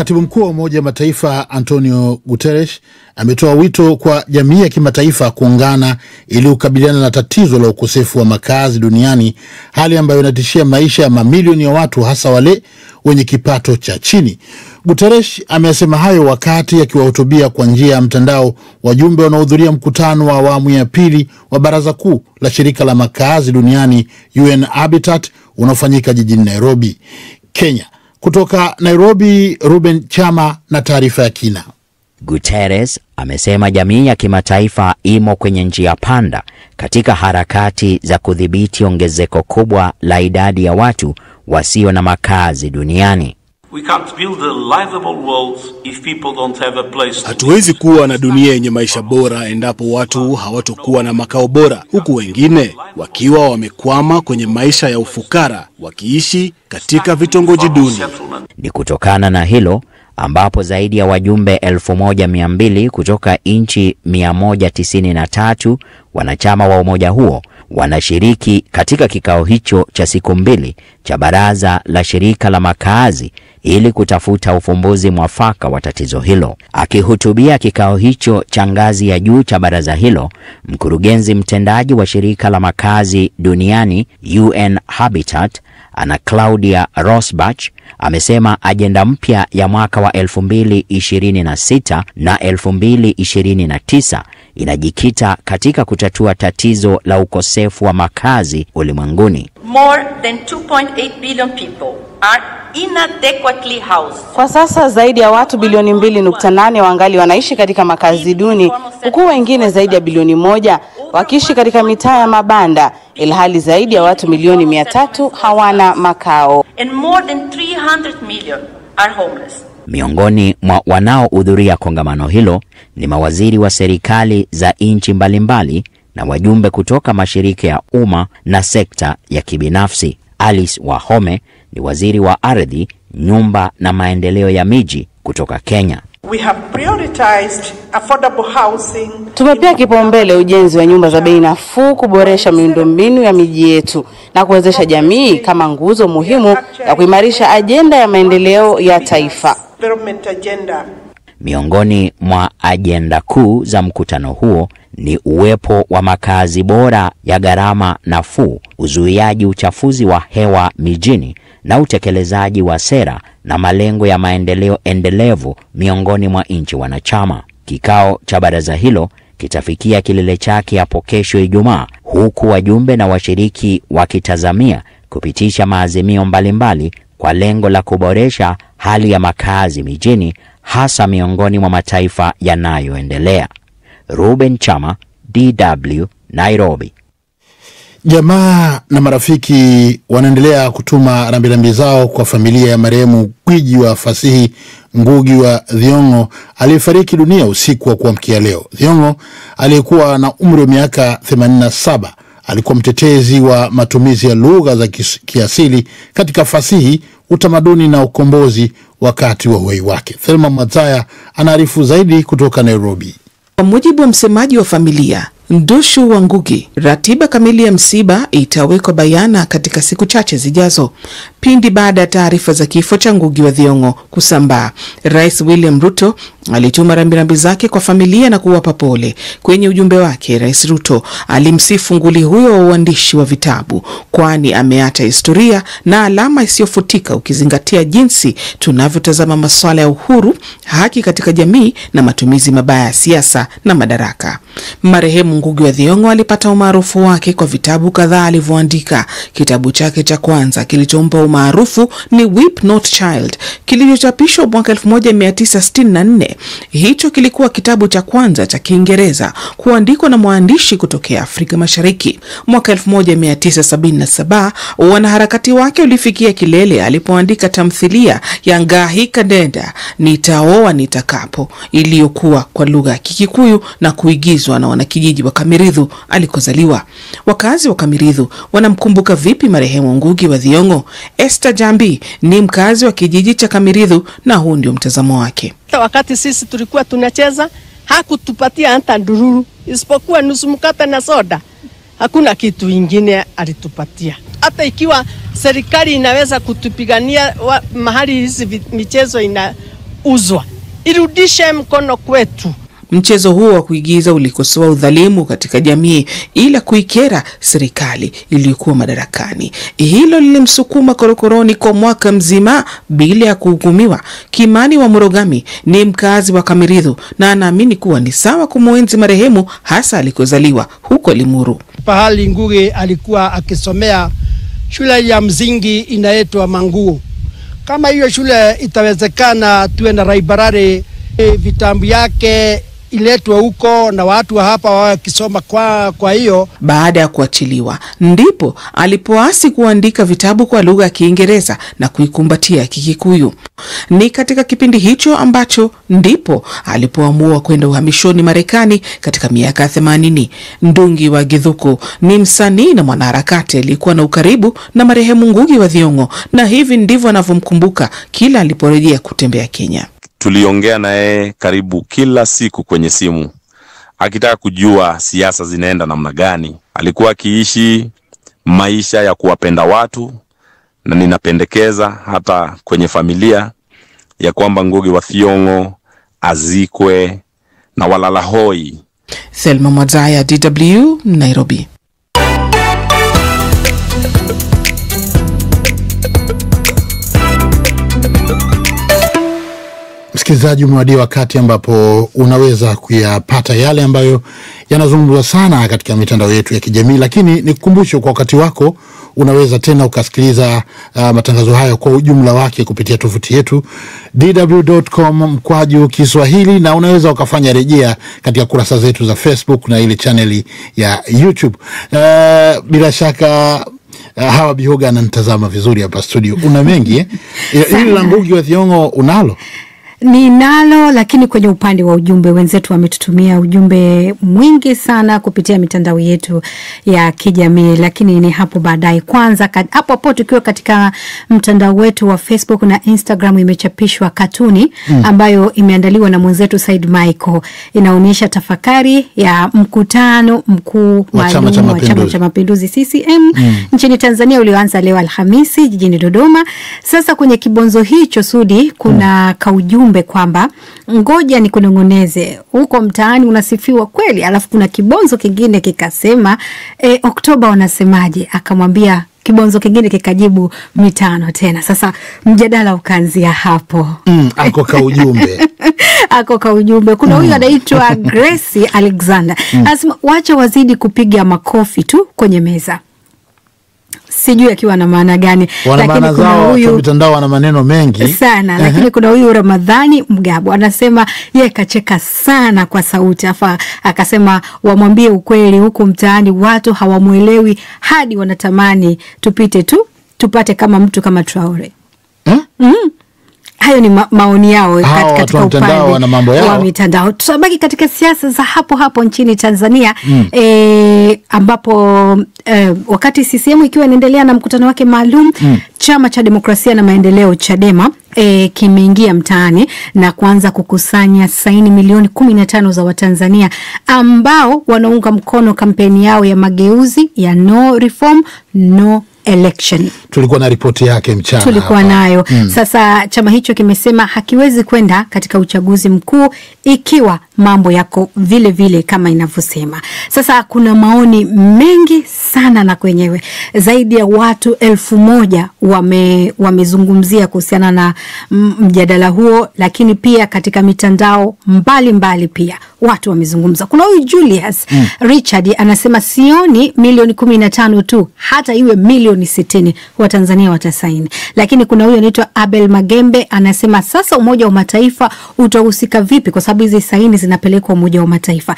Katibu mkuu wa Umoja wa Mataifa Antonio Guterres ametoa wito kwa jamii ya kimataifa kuungana ili kukabiliana na tatizo la ukosefu wa makazi duniani, hali ambayo inatishia maisha ya mamilioni ya watu, hasa wale wenye kipato cha chini. Guterres amesema hayo wakati akiwahutubia kwa njia ya mtandao wajumbe wanaohudhuria mkutano wa awamu ya pili wa Baraza Kuu la Shirika la Makazi Duniani UN Habitat unaofanyika jijini Nairobi, Kenya. Kutoka Nairobi, Ruben Chama na taarifa ya kina. Guterres amesema jamii ya kimataifa imo kwenye njia panda katika harakati za kudhibiti ongezeko kubwa la idadi ya watu wasio na makazi duniani. Hatuwezi kuwa na dunia yenye maisha bora endapo watu hawatakuwa na makao bora, huku wengine wakiwa wamekwama kwenye maisha ya ufukara wakiishi katika vitongoji duni. Ni kutokana na hilo ambapo zaidi ya wajumbe 1200 kutoka nchi 193 wanachama wa umoja huo wanashiriki katika kikao hicho cha siku 2 cha Baraza la Shirika la Makazi ili kutafuta ufumbuzi mwafaka wa tatizo hilo. Akihutubia kikao hicho cha ngazi ya juu cha baraza hilo, mkurugenzi mtendaji wa Shirika la Makazi Duniani UN Habitat, Ana Claudia Rosbach, amesema ajenda mpya ya mwaka wa 2026 na 2029 inajikita katika kutatua tatizo la ukosefu wa makazi ulimwenguni. More than 2.8 billion people are inadequately housed. Kwa sasa zaidi ya watu bilioni 2.8 wangali wanaishi katika makazi duni, huku wengine zaidi ya bilioni 1 wakiishi katika mitaa ya mabanda, ilhali zaidi ya watu milioni 300 hawana makao. And more than 300 million are homeless. Miongoni mwa wanaohudhuria kongamano hilo ni mawaziri wa serikali za nchi mbalimbali na wajumbe kutoka mashirika ya umma na sekta ya kibinafsi. Alice Wahome ni waziri wa ardhi, nyumba na maendeleo ya miji kutoka Kenya. We have prioritized affordable housing. Tumepea kipaumbele ujenzi wa nyumba za bei nafuu, kuboresha miundombinu ya miji yetu na kuwezesha jamii kama nguzo muhimu ya kuimarisha ajenda ya maendeleo ya taifa. Miongoni mwa ajenda kuu za mkutano huo ni uwepo wa makazi bora ya gharama nafuu, uzuiaji uchafuzi wa hewa mijini na utekelezaji wa sera na malengo ya maendeleo endelevu miongoni mwa nchi wanachama. Kikao cha baraza hilo kitafikia kilele chake hapo kesho Ijumaa, huku wajumbe na washiriki wakitazamia kupitisha maazimio mbalimbali kwa lengo la kuboresha hali ya makazi mijini, hasa miongoni mwa mataifa yanayoendelea. Ruben Chama, DW, Nairobi. Jamaa na marafiki wanaendelea kutuma rambirambi zao kwa familia ya marehemu gwiji wa fasihi Ngugi wa Thiong'o aliyefariki dunia usiku wa kuamkia leo. Thiong'o aliyekuwa na umri wa miaka 87 alikuwa mtetezi wa matumizi ya lugha za kiasili katika fasihi, utamaduni na ukombozi wakati wa uhai wake. Thelma Mwazaya anaarifu zaidi kutoka Nairobi. Kwa mujibu wa msemaji wa familia Ndushu wa Ngugi, ratiba kamili ya msiba itawekwa bayana katika siku chache zijazo. Pindi baada ya taarifa za kifo cha Ngugi wa Thiong'o kusambaa, Rais William Ruto alituma rambirambi zake kwa familia na kuwapa pole. Kwenye ujumbe wake, Rais Ruto alimsifu nguli huyo wa uandishi wa vitabu, kwani ameacha historia na alama isiyofutika ukizingatia jinsi tunavyotazama masuala ya uhuru, haki katika jamii na matumizi mabaya ya siasa na madaraka. Marehemu Ngugi wa Thiong'o alipata umaarufu wake kwa vitabu kadhaa alivyoandika. Kitabu chake cha kwanza kilichompa umaarufu ni Weep Not Child, kilichochapishwa mwaka 1964. Hicho kilikuwa kitabu cha kwanza cha Kiingereza kuandikwa na mwandishi kutokea Afrika Mashariki. Mwaka 1977 wanaharakati wake ulifikia kilele alipoandika tamthilia ya Ngahi Kadenda, Nitaoa Nitakapo, iliyokuwa kwa lugha ya Kikikuyu na kuigizwa na wanakijiji wa Kamirithu alikozaliwa. Wakazi wa Kamirithu wanamkumbuka vipi marehemu Ngugi wa Thiong'o? Esther Jambi ni mkazi wa kijiji cha Kamirithu na huu ndio mtazamo wake. Wakati sisi tulikuwa tunacheza, hakutupatia hata ndururu isipokuwa nusu mkate na soda. Hakuna kitu ingine alitupatia. Hata ikiwa serikali inaweza kutupigania mahali hizi michezo inauzwa irudishe mkono kwetu. Mchezo huo wa kuigiza ulikosoa udhalimu katika jamii ila kuikera serikali iliyokuwa madarakani. Hilo lilimsukuma korokoroni kwa mwaka mzima bila ya kuhukumiwa. Kimani wa Murogami ni mkazi wa Kamiridhu na anaamini kuwa ni sawa kumuenzi marehemu hasa alikozaliwa huko Limuru. Pahali Ngugi alikuwa akisomea shule ya msingi inaitwa Manguo. Kama hiyo shule itawezekana tuwe na library, vitabu yake iletwe huko na watu wa hapa wakisoma kwa hiyo. Baada ya kuachiliwa ndipo alipoasi kuandika vitabu kwa lugha ya Kiingereza na kuikumbatia Kikikuyu. Ni katika kipindi hicho ambacho ndipo alipoamua kwenda uhamishoni Marekani katika miaka 80. Ndungi wa Githuku ni msanii na mwanaharakati aliyekuwa na ukaribu na marehemu Ngugi wa Thiong'o, na hivi ndivyo anavyomkumbuka kila aliporejea kutembea Kenya. Tuliongea naye karibu kila siku kwenye simu, akitaka kujua siasa zinaenda namna gani. Alikuwa akiishi maisha ya kuwapenda watu, na ninapendekeza hata kwenye familia ya kwamba Ngugi wa Thiong'o azikwe na walala hoi. Thelma Mwazaya, DW, Nairobi. Msikilizaji, umewadia wakati ambapo unaweza kuyapata yale ambayo yanazungumzwa sana katika mitandao yetu ya kijamii, lakini nikukumbushe kwa wakati wako unaweza tena ukasikiliza matangazo hayo kwa ujumla wake kupitia tovuti yetu dw.com/Kiswahili, na unaweza ukafanya rejea katika kurasa zetu za Facebook na ile channel ya YouTube. Bila shaka Hawa Bihoga ananitazama vizuri hapa studio. Una mengi ili la Ngugi wa Thiong'o unalo? Ninalo, lakini kwenye upande wa ujumbe wenzetu wametutumia ujumbe mwingi sana kupitia mitandao yetu ya kijamii, lakini ni hapo baadaye. Kwanza hapo tukiwa katika mtandao wetu wa Facebook na Instagram imechapishwa katuni ambayo imeandaliwa na mwenzetu Said Michael. Inaonyesha tafakari ya mkutano mkuu wa Chama cha Mapinduzi CCM nchini Tanzania ulioanza leo Alhamisi jijini Dodoma. Sasa kwenye kibonzo hicho Sudi kuna kaujumbe kwamba ngoja ni kunongoneze huko mtaani unasifiwa kweli, alafu kuna kibonzo kingine kikasema Oktoba wanasemaje, akamwambia kibonzo kingine kikajibu mitano tena. Sasa mjadala ukaanzia hapo. Ako ka ujumbe. Kuna huyu anaitwa Grace Alexander. Anasema wacha wazidi kupiga makofi tu kwenye meza. Sijui akiwa na maana gani, lakini kuna huyu mitandao wana maneno mengi sana, lakini kuna huyu Ramadhani Mgabo anasema yeye kacheka sana kwa sauti, afa akasema wamwambie ukweli, huko mtaani watu hawamuelewi hadi wanatamani tupite tu tupate kama mtu kama Traore. Hayo ni maoni yao katika upande wa mitandao. Tutabaki katika siasa za hapo nchini Tanzania ambapo wakati CCM ikiwa inaendelea na mkutano wake maalum, Chama cha Demokrasia na Maendeleo Chadema kimeingia mtaani na kuanza kukusanya saini milioni 15 za Watanzania ambao wanaunga mkono kampeni yao ya mageuzi ya no reform no election. Tulikuwa na ripoti yake mchana. Tulikuwa nayo. Sasa chama hicho kimesema hakiwezi kwenda katika uchaguzi mkuu ikiwa mambo yako vile vile kama inavyosema. Sasa kuna maoni mengi sana na kwenyewe zaidi ya watu 1000 wamezungumzia kuhusiana na mjadala huo, lakini pia katika mitandao mbalimbali pia watu wamezungumza. Kuna huyu Julius Richard anasema sioni milioni 15 tu, hata iwe milioni 60 wa Tanzania watasaini. Lakini kuna huyu anaitwa Abel Magembe anasema sasa Umoja wa Mataifa utahusika vipi kwa sababu hizi saini zinapelekwa Umoja wa Mataifa.